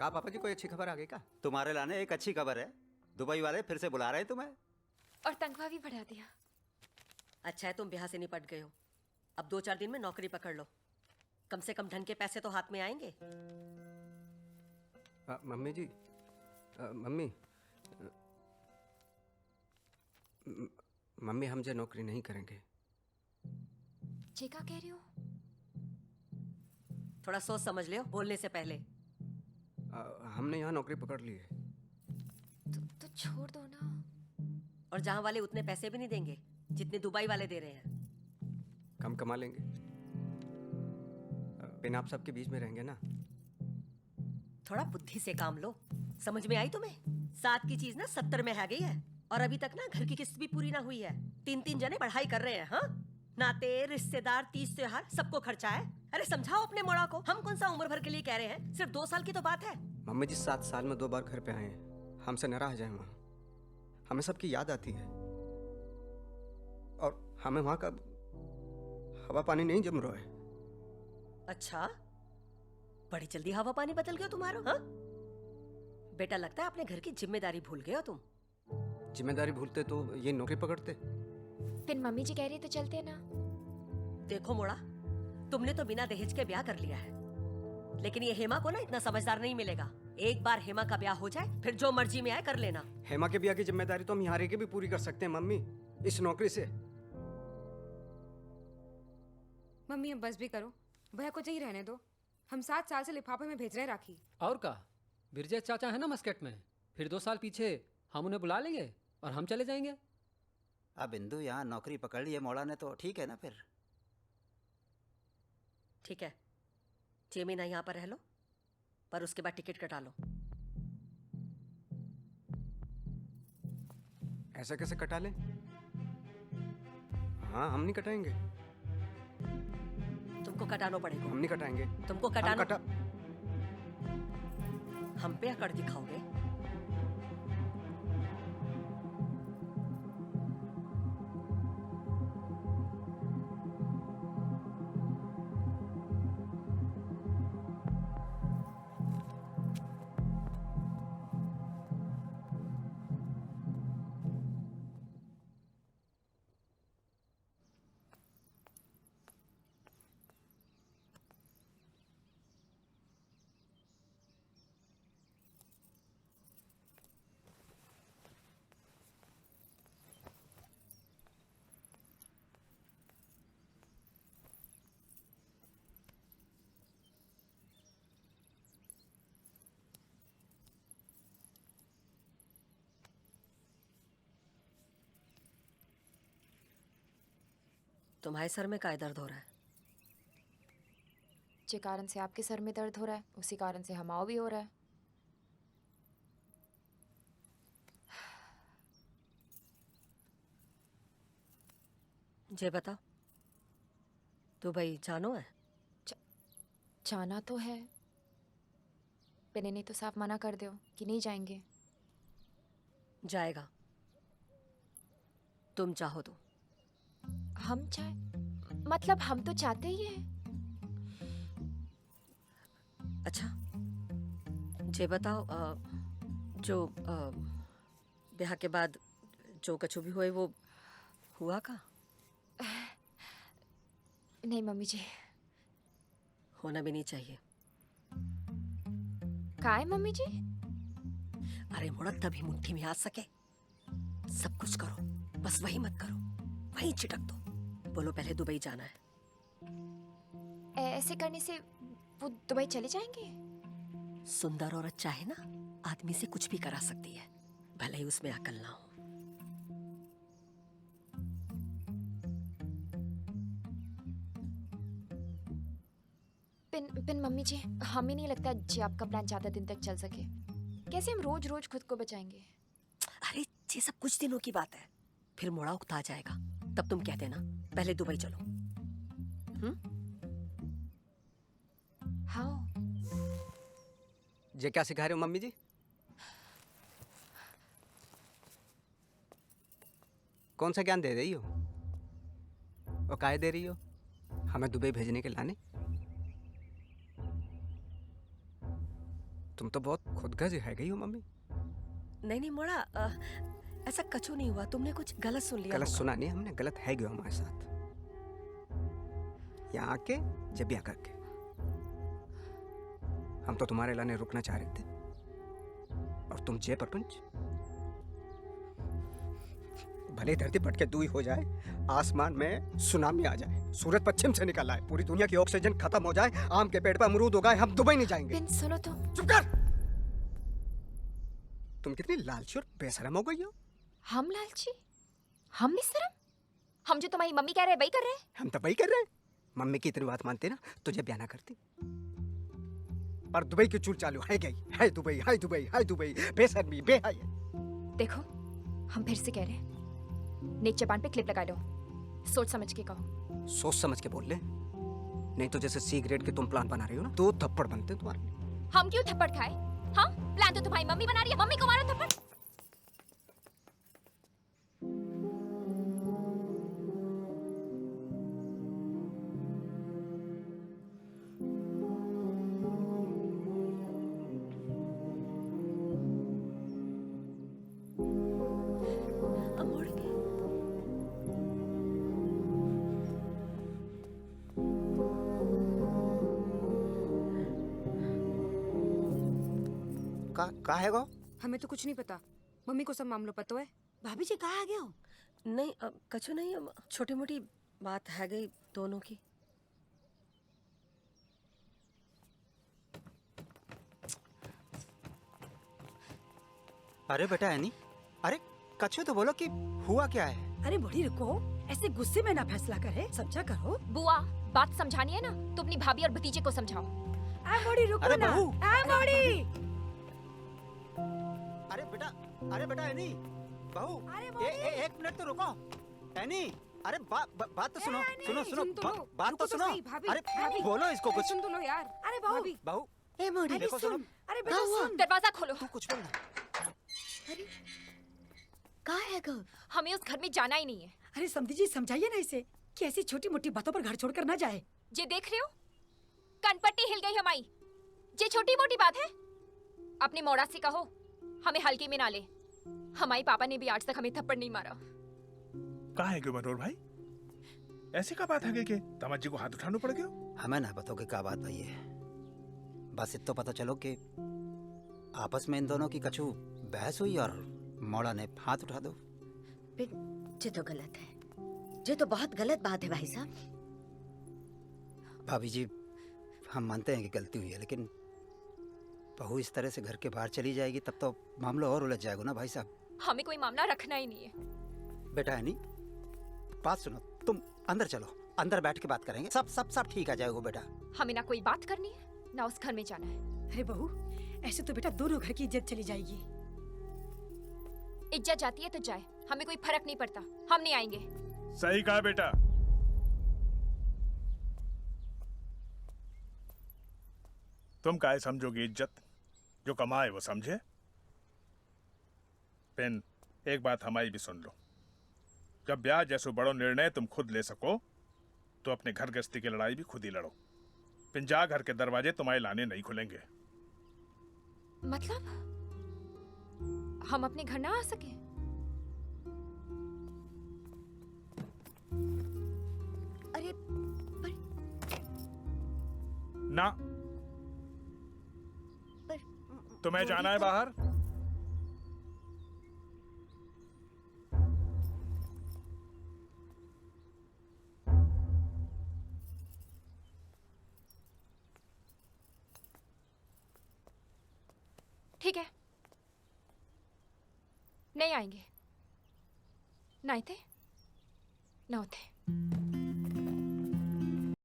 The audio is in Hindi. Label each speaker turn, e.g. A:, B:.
A: कहा पापा जी, कोई अच्छी खबर आ गई क्या?
B: तुम्हारे लाने एक अच्छी खबर है। दुबई वाले फिर से बुला रहे हैं तुम्हें।
C: और तनख्वाह भी बढ़ा दिया।
D: अच्छा है तुम ब्याह से निपट गए हो। अब 2-4 दिन में नौकरी पकड़ लो, कम से कम ढंग के पैसे तो हाथ में आएंगे।
A: मम्मी जी, मम्मी, मम्मी हम जो नौकरी नहीं करेंगे।
C: जी क्या कह रही हो?
D: थोड़ा सोच समझ ले बोलने से पहले।
A: हमने यहाँ नौकरी पकड़ ली है।
C: तो छोड़ दो ना।
D: और जहाँ वाले उतने पैसे भी नहीं देंगे जितने दुबई वाले दे रहे हैं।
A: कम कमा लेंगे, बिना आप सबके बीच में रहेंगे ना।
D: थोड़ा बुद्धि से काम लो। समझ में आई तुम्हें? 7 की चीज ना 70 में आ गई है। और अभी तक ना घर की किस्त भी पूरी ना हुई है। 3-3 जने पढ़ाई कर रहे हैं। हाँ, नाते रिश्तेदार, तीज त्योहार सबको खर्चा है। अरे समझाओ अपने मोड़ा को। हम कौन सा उम्र भर के लिए कह रहे हैं, सिर्फ 2 साल की तो बात है।
A: मम्मी जी 7 साल में 2 बार घर पे आए हैं, हमसे नाराज जाए वहाँ। हमें सबकी याद आती है और हमें वहाँ का हवा पानी नहीं जम रहा है।
D: अच्छा, बड़ी जल्दी हवा पानी बदल गया तुम्हारा। हाँ बेटा, लगता है अपने घर की जिम्मेदारी भूल गए हो तुम।
A: जिम्मेदारी भूलते तो ये नौकरी पकड़ते।
C: फिर मम्मी जी कह रही तो चलते ना।
D: देखो मोड़ा, तुमने तो बिना दहेज के ब्याह कर लिया है, लेकिन ये हेमा को ना इतना समझदार नहीं मिलेगा। एक बार हेमा का ब्याह हो जाए फिर जो मर्जी में आए कर लेना।
A: हेमा के ब्याह की जिम्मेदारी तो हम यहाँ रह के भी पूरी कर सकते हैं मम्मी, इस नौकरी से।
E: मम्मी अब बस भी करो, भैया को यही रहने दो। हम 7 साल से लिफाफे में भेज रहे हैं राखी।
F: और का बिरजे चाचा है ना मस्कट में, फिर 2 साल पीछे हम उन्हें बुला लेंगे और हम चले जाएंगे।
B: अब बिंदु यहाँ नौकरी पकड़ ली है मोड़ा ने, तो ठीक है ना फिर।
D: ठीक है, 6 महीना यहाँ पर रह लो, पर उसके बाद टिकट कटा लो।
A: ऐसा कैसे कटा ले? हाँ, हम नहीं कटाएंगे।
D: तुमको कटाना पड़ेगा।
A: हम नहीं कटाएंगे।
D: तुमको
A: हम
D: कटाना। हम पे अकड़ दिखाओगे? तुम्हारे सर में काय दर्द हो रहा है?
C: जिस कारण से आपके सर में दर्द हो रहा है, उसी कारण से हमाओ भी हो रहा है।
D: जे बताओ, दुबई जानो है?
C: जाना तो है, मैंने नहीं तो साफ मना कर दो कि नहीं जाएंगे।
D: जाएगा, तुम चाहो तो।
C: हम चाहे मतलब हम तो चाहते ही हैं।
D: अच्छा, जे बताओ, जो ब्याह के बाद जो कछु भी हुए वो हुआ का?
C: नहीं मम्मी जी,
D: होना भी नहीं चाहिए।
C: का है मम्मी जी?
D: अरे मुड़ा, तभी मुट्ठी में आ सके। सब कुछ करो, बस वही मत करो, वही चिटक दो। बोलो पहले दुबई जाना है।
C: ऐसे करने से वो दुबई चले जाएंगे?
D: सुंदर और अच्छा है ना, आदमी से कुछ भी करा सकती है, भले ही उसमें अकल ना हो।
C: पिन मम्मी जी, हमें नहीं लगता जी आपका प्लान ज्यादा दिन तक चल सके। कैसे हम रोज रोज खुद को बचाएंगे?
D: अरे ये सब कुछ दिनों की बात है, फिर मोड़ा उकता जाएगा। तब तुम कह देना पहले दुबई चलो।
C: हाँ।
A: ये क्या सिखा रहे हो मम्मी जी? कौन सा ज्ञान दे रही हो और काहे दे रही हो? हमें दुबई भेजने के लाने? तुम तो बहुत खुदगर्ज है गई हो मम्मी।
D: नहीं नहीं मोड़ा, ऐसा कछु नहीं हुआ, तुमने कुछ गलत सुन लिया
A: गलत
D: होगा।
A: सुना नहीं हमने, गलत है गयो हमारे साथ। यहाँ आके जब यहाँ करके हम तो तुम्हारे लाने रुकना चाह रहे थे, और तुम जय प्रपंच। भले धरती भटके दुई हो जाए, आसमान में सुनामी आ जाए, सूरज पश्चिम से निकल आए, पूरी दुनिया की ऑक्सीजन खत्म हो जाए, आम के पेड़ पर अमरूद उगाए, हम दुबई नहीं जाएंगे।
C: बिन सुनो तो।
A: चुप कर। तुम कितनी लालची और बेशरम हो गई हो।
C: हम लालची? हम बेशरम? हम जो तुम्हारी मम्मी कह रहे हैं वही कर रहे हैं।
A: हम तो वही कर रहे हैं। मम्मी की इतनी बात मानते ना तो जब बयाना करती। पर दुबई की चूल चालू है गई, है दुबई, है दुबई, है दुबई, बेशर्मी, बेहया।
C: देखो, हम फिर से कह रहे हैं, नेक जबान पे क्लिप लगा लो, सोच समझ के कहो।
A: सोच समझ के बोल ले, नहीं तो जैसे सिगरेट के तुम प्लान बना रही हो ना, तो थप्पड़ बनते हैं तुम्हारे।
C: हम क्यों थप्पड़ खाए? हाँ, प्लान तो तुम्हारी मम्मी बना रही है, मम्मी को मारो थप्पड़।
D: अब मोड़ के
B: का है गो?
E: हमें तो कुछ नहीं पता, मम्मी को सब मामलों पता है।
G: भाभी जी कहाँ आ गए हो?
D: नहीं, कछु नहीं, छोटी मोटी बात है गई दोनों की।
B: अरे बेटा एनी, अरे कछु तो बोलो कि हुआ क्या है?
G: अरे बड़ी रुको, ऐसे गुस्से में ना फैसला करे, समझा करो।
C: बुआ, बात समझानी है ना तो अपनी भाभी और भतीजे को समझाओ।
G: आ बड़ी रुको
B: अरे
G: ना।
B: बहू।
G: आ बड़ी।
B: अरे बेटा एनी, बहू, एक मिनट तो रुको। एनी, अरे बात तो सुनो, सुनो सुनो,
E: सुन तो लो,
B: बात
E: रुको
B: तो सुनो।
E: सही, भाभी,
B: अरे
E: भाभी।
B: बोलो इसको
E: अरे
B: कुछ।
E: सुन तो लो यार।
G: अरे बहू।
E: भाभी,
B: बहू,
G: ए मोड़ी
B: देखो सुनो।
G: अरे बेटा सुन।
C: दरवाजा खोलो।
B: तू कुछ बोल ना।
G: कहाँ है गो?
C: हमें उस घर में जाना ही नहीं है।
G: अरे समझी जी, समझाइए ना इसे कि ऐसी छोटी मोटी बातों पर घर छोड़कर ना जाए।
C: जे देख रहे हो, कनपट्टी हिल गई हमारी। जे छोटी मोटी बात है, अपने मोड़ा से कहो हमें हल्के में ना ले। हमारे पापा ने भी आज तक हमें थप्पड़ नहीं मारा।
H: कहाँ है क्यों मनोहर भाई? ऐसी का बात है कि दामाद जी को हाथ उठाना पड़ गया?
B: हमें ना बताओगे क्या बात भाई है, बस इतना पता चलो कि आपस में इन दोनों की कछु बहस हुई और मोड़ा ने हाथ उठा दो।
G: ये तो गलत है, ये तो बहुत गलत बात है भाई साहब।
B: भाभी जी, हम मानते हैं कि गलती हुई है, लेकिन बहू इस तरह से घर के बाहर चली जाएगी तब तो मामला और उलझ जाएगा ना भाई साहब।
C: हमें कोई मामला रखना ही नहीं है।
B: बेटा है नहीं, बात सुनो, तुम अंदर चलो, अंदर बैठ के बात करेंगे, सब ठीक आ जाएगा बेटा।
C: हमें ना कोई बात करनी है ना उस घर में जाना है।
G: अरे बहू, ऐसे तो बेटा दोनों घर की इज्जत चली जाएगी।
C: इज्जत जाती है तो जाए, हमें कोई फर्क नहीं पड़ता, हम नहीं आएंगे।
H: सही कहा बेटा। तुम काहे समझोगे इज्जत? जो कमाए वो समझे। पेन, एक बात हमारी भी सुन लो। जब ब्याह जैसे बड़ो निर्णय तुम खुद ले सको तो अपने घर गृहस्थी की लड़ाई भी खुद ही लड़ो। पिंजा घर के दरवाजे तुम्हारे लाने नहीं खुलेंगे।
C: मतलब हम अपने घर ना आ सके?
G: अरे
H: ना, तुम्हें जाना है बाहर?
C: ठीक है, नहीं आएंगे। ना थे ना होते।